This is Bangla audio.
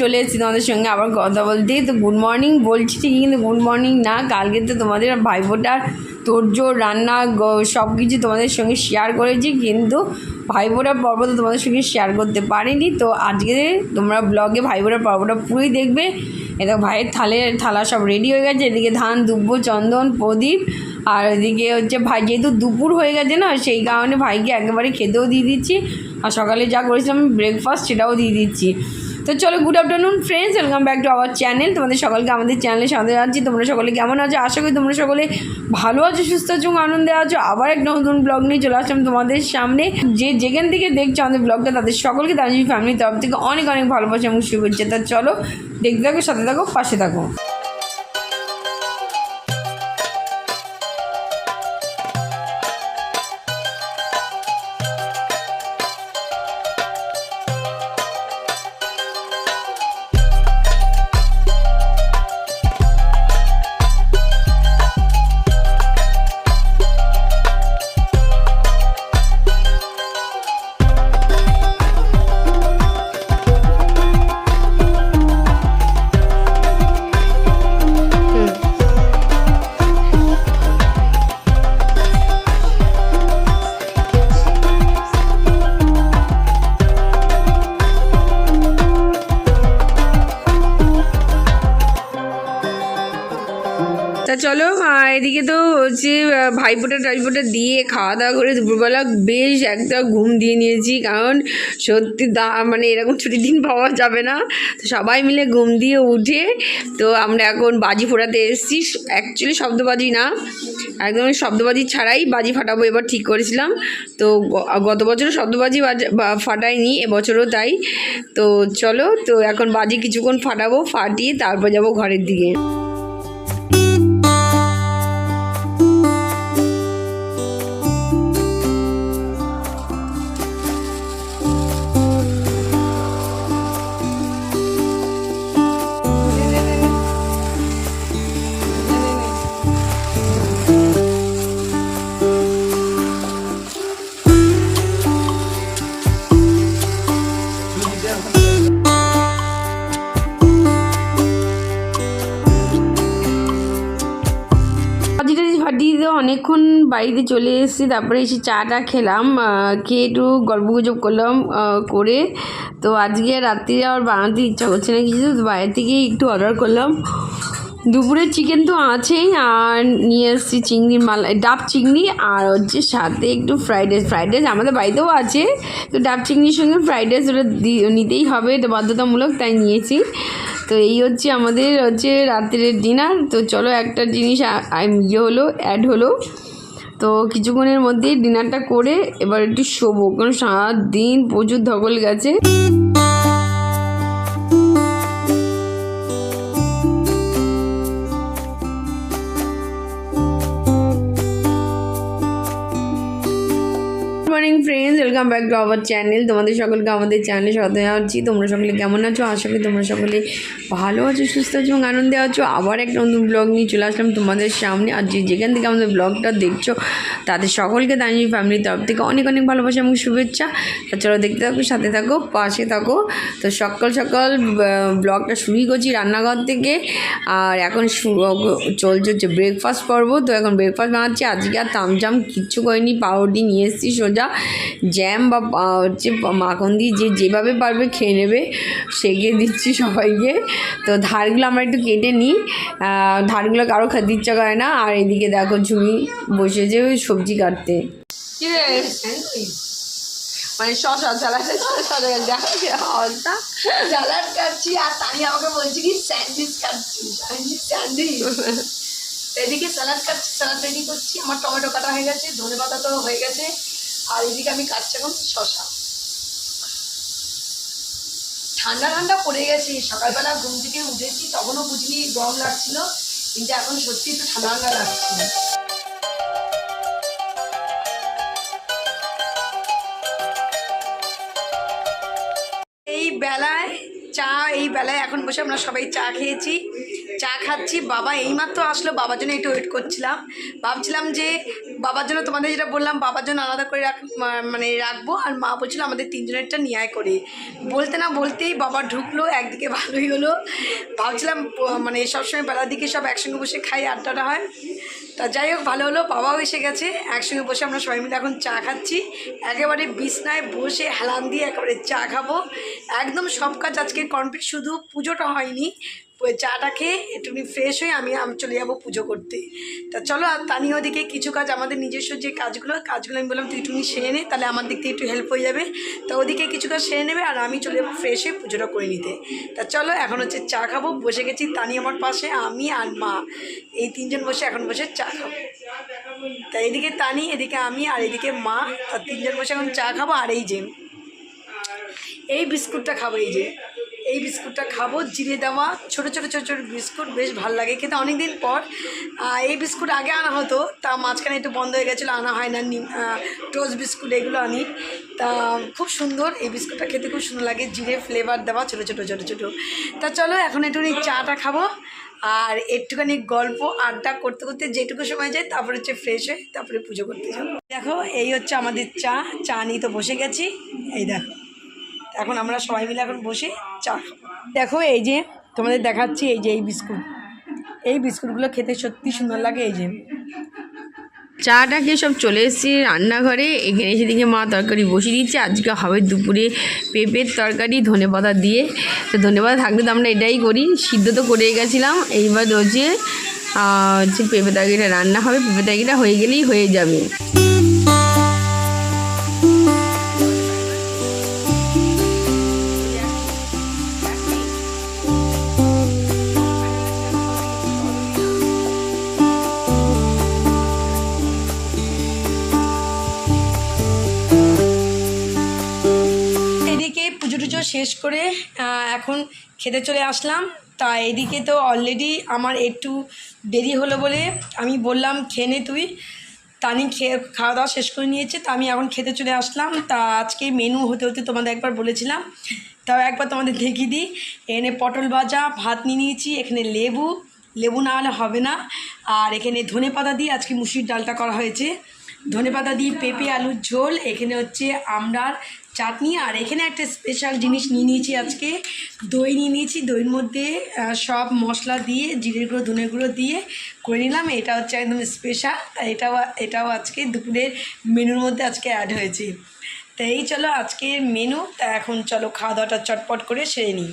চলে এসেছি তোমাদের সঙ্গে আবার কথা বলতে। তো গুড মর্নিং বলছি ঠিকই, কিন্তু গুড মর্নিং না, কালকে তো তোমাদের ভাইফোঁটার তোড়জোড় রান্না সব কিছু তোমাদের সঙ্গে শেয়ার করেছি, কিন্তু ভাইফোঁটার পর্ব তো তোমাদের সঙ্গে শেয়ার করতে পারিনি। তো আজকে তোমরা ব্লগে ভাইফোঁটার পর্বটা পুরোই দেখবে। এটা ভাইয়ের থালা সব রেডি হয়ে গেছে, এদিকে ধান, দুব্বো, চন্দন, প্রদীপ, আর এদিকে হচ্ছে ভাই যেহেতু দুপুর হয়ে গেছে না, সেই কারণে ভাইকে একেবারে খেতেও দিয়ে দিচ্ছি, আর সকালে যা করেছিলাম ব্রেকফাস্ট সেটাও দিয়ে দিচ্ছি। তো চলো, good afternoon friends, welcome back to our channel. তোমাদের সকলকে আমাদের চ্যানেলে সাথে যাচ্ছি। তোমরা সকলে কেমন আছো? আশা করি তোমরা সকলে ভালো আছো, সুস্থ আছো, আনন্দে আছো। আবার একটা নতুন ব্লগ নিয়ে চলে আসলাম তোমাদের সামনে। যেখান থেকে দেখছো আমাদের ব্লগটা, তাদের সকলকে তানজিম ফ্যামিলির তরফ থেকে অনেক অনেক ভালোবাসা এবং শুভেচ্ছা। তা চলো, দেখতে থাকো, সাথে থাকো, পাশে থাকো। তা চলো, এদিকে তো হচ্ছে ভাইফোঁটা দিয়ে খাওয়া দাওয়া করে দুপুরবেলা বেশ একটা ঘুম দিয়ে নিয়েছি, কারণ সত্যি মানে এরকম ছুটির দিন পাওয়া যাবে না। তো সবাই মিলে ঘুম দিয়ে উঠে তো আমরা এখন বাজি ফোটাতে এসেছি। অ্যাকচুয়ালি শব্দবাজি না, একদম শব্দবাজি ছাড়াই বাজি ফাটাবো এবার ঠিক করেছিলাম। তো গত বছরও শব্দবাজি ফাটাইনি, এবছরও তাই। তো চলো, তো এখন বাজি কিছুক্ষণ ফাটাবো, ফাটিয়ে তারপর যাবো ঘরের দিকে। ফাটিয়ে অনেকক্ষণ বাড়িতে চলে এসেছি, তারপরে এসে চাটা খেলাম, খেয়ে একটু গল্পগুজব করলাম করে। তো আজকে রাত্রে আর বানাতে ইচ্ছা করছে না কিছু, তো বাইরে থেকেই একটু অর্ডার করলাম। দুপুরের চিকেন তো আছেই, আর নিয়ে এসেছি চিংড়ির ডাব চিংড়ি, আর হচ্ছে সাথে একটু ফ্রাইড রাইস আমাদের বাড়িতেও আছে। তো ডাব চিংড়ির সঙ্গে ফ্রাইড রাইস ওটা নিতেই হবে, এটা বাধ্যতামূলক, তাই নিয়েছি। তো এই হচ্ছে আমাদের রাত্রের ডিনার। তো চলো, একটা জিনিস অ্যাড হলো। তো কিছুক্ষণের মধ্যেই ডিনারটা করে এবার একটু শোবো, কারণ সারাদিন প্রচুর ধকল গেছে। Morning friends, welcome back to our channel. তোমাদের সকলকে আমাদের চ্যানেলে সাথে আছি। তোমরা সকলে কেমন আছো? আশা করি তোমরা সকলে ভালো আছো, সুস্থ আছো এবং আনন্দে আছো। আবার একটা নতুন ব্লগ নিয়ে চলে আসলাম তোমাদের সামনে। আর যেখান থেকে আমাদের ব্লগটা দেখছো, তাদের সকলকে তানজিম ফ্যামিলির তরফ থেকে অনেক অনেক ভালোবাসা এবং শুভেচ্ছা। তা চলো, দেখতে থাকো, সাথে থাকো, পাশে থাকো। তো সকাল সকাল ব্লগটা শুরুই করছি রান্নাঘর থেকে। আর এখন চলছে হচ্ছে ব্রেকফাস্ট পর্ব। তো এখন ব্রেকফাস্ট বানাচ্ছি। আজকে আর তামজাম কিচ্ছু করিনি, পাউরুটি নিয়ে এসেছি, সোজা জ্যাম বা হচ্ছে মাখন দিয়ে যেভাবে পারবে খেয়ে নেবে, সেঁকে দিচ্ছি সবাইকে। তো ধারগুলো আমরা একটু কেটে নিই, ধারগুলো কারো খেতে ইচ্ছা করে না। আর এদিকে দেখো ঝুমি বসেছে সবজি কাটতে, মানে শশা স্যালাড কাটছি, আর তানি আমাকে বলছি কি স্যান্ডউইচ কাটছি, স্যান্ডউইচ। এদিকে স্যালাড কাটছি, স্যালাড রেডি করছি। আমার টমেটো কাটা হয়ে গেছে, ধনে পাতা তো হয়ে গেছে, আর এদিকে আমি কাটছি এখন শশা। ঠান্ডা ঠান্ডা পড়ে গেছে, সকালবেলা ঘুম থেকে উঠেছি তখনও বুঝিনি গরম লাগছিল, কিন্তু এখন সত্যি একটু ঠান্ডা ঠান্ডা লাগছে। এই বেলায় এখন বসে আমরা সবাই চা খেয়েছি। চা খাচ্ছি। বাবা এইমাত্র আসলো, বাবার জন্য একটু ওয়েট করছিলাম। ভাবছিলাম যে বাবার জন্য তোমাদের যেটা বললাম, বাবার জন্য আলাদা করে মানে রাখবো, আর মা বলছিল আমাদের তিনজনেরটা নিয়ে আয় করে। বলতে না বলতেই বাবা ঢুকলো, একদিকে ভালোই হলো। ভাবছিলাম মানে সবসময় বেলার দিকে সব একসঙ্গে বসে খাই, আড্ডাটা হয়। তা যাই হোক, ভালো হলো, বাবাও এসে গেছে। একসঙ্গে বসে আমরা সবাই মিলে এখন চা খাচ্ছি। একেবারে বিছনায় বসে হেলান দিয়ে একেবারে চা খাবো। একদম সব কাজ আজকে কমপ্লিট, শুধু পুজোটা হয়নি। ওই চাটা খেয়ে একটুখানি ফ্রেশ হয়ে আমি চলে যাবো পুজো করতে। তা চলো, আর তানি ওদিকে কিছু কাজ, আমাদের নিজস্ব যে কাজগুলো আমি বললাম তুই একটুখানি সেরে নে, তাহলে আমার দিক থেকে একটু হেল্প হয়ে যাবে। তা ওদিকে কিছু কাজ সেরে নেবে, আর আমি চলে যাবো ফ্রেশ হয়ে পুজোটা করে নিতে। তা চলো, এখন হচ্ছে চা খাবো। বসে গেছি, তানি আমার পাশে, আমি আর মা, এই তিনজন বসে এখন বসে চা খাবো। তা এদিকে তানি, এদিকে আমি, আর এদিকে মা, তা তিনজন বসে এখন চা খাবো। আর এই বিস্কুটটা খাবো, এই বিস্কুটটা খাবো, জিরে দেওয়া ছোটো ছোটো ছোটো ছোটো বিস্কুট, বেশ ভালো লাগে খেতে। অনেক দিন পর এই বিস্কুট আগে আনা হতো, তা মাঝখানে একটু বন্ধ হয়ে গেছিলো, আনা হয় না। টোস্ট বিস্কুট এগুলো আনি। তা খুব সুন্দর, এই বিস্কুটটা খেতে খুব সুন্দর লাগে, জিরে ফ্লেভার দেওয়া ছোটো ছোটো ছোটো ছোটো। তা চলো, এখন একটুখানি চাটা খাবো, আর একটুখানি গল্প আড্ডা করতে করতে যেটুকু সময় যায়, তারপরে হচ্ছে ফ্রেশ হয়ে তারপরে পুজো করতে যাবো। দেখো, এই হচ্ছে আমাদের চা নিয়ে তো বসে গেছি। এই দেখো, এখন আমরা সবাই মিলে এখন বসে চা খাবো। দেখো, এই যে তোমাদের দেখাচ্ছি, এই বিস্কুটগুলো খেতে সত্যি সুন্দর লাগে। এই যে চাটা খেয়ে সব চলে এসেছি রান্নাঘরে। এখানে এসে দিকে মা তরকারি বসিয়ে দিচ্ছে। আজকে হবে দুপুরে পেঁপের তরকারি ধনেপাতা দিয়ে। তো ধনেপাতা থাকলে তো আমরা এটাই করি, সিদ্ধ তো করে গেছিলাম। এইবার হচ্ছে পেঁপে তরকারিটা রান্না হবে। পেঁপে তরকারিটা হয়ে গেলেই হয়ে যাবে। পুজো শেষ করে এখন খেতে চলে আসলাম। তা এদিকে তো অলরেডি আমার একটু দেরি হলো বলে আমি বললাম খেয়ে নে তুই। তানি খাওয়া দাওয়া শেষ করে নিয়েছে, তা আমি এখন খেতে চলে আসলাম। তা আজকে মেনু হতে হতে তোমাদের একবার বলেছিলাম, তাও একবার তোমাদের দেখিয়ে দিই। এখানে পটল ভাজা, ভাত নিয়ে নিয়েছি, এখানে লেবু না হলে হবে না। আর এখানে ধনেপাতা দিয়ে আজকে মুসুরির ডালটা করা হয়েছে, ধনেপাতা দিয়ে পেঁপে আলুর ঝোল। এখানে হচ্ছে আমড়ার চাটনি। আর এখানে একটা স্পেশাল জিনিস নিয়ে নিয়েছি আজকে, দই নিয়ে নিয়েছি। দইয়ের মধ্যে সব মশলা দিয়ে, জিরে গুঁড়ো ধনে গুঁড়ো দিয়ে করে নিলাম। এটা হচ্ছে একদম স্পেশাল। এটাও আজকে দুপুরের মেনুর মধ্যে আজকে অ্যাড হয়েছে। তো এই চলো আজকের মেনু। তা এখন চলো খাওয়া দাওয়াটা চটপট করে সেরে নিই।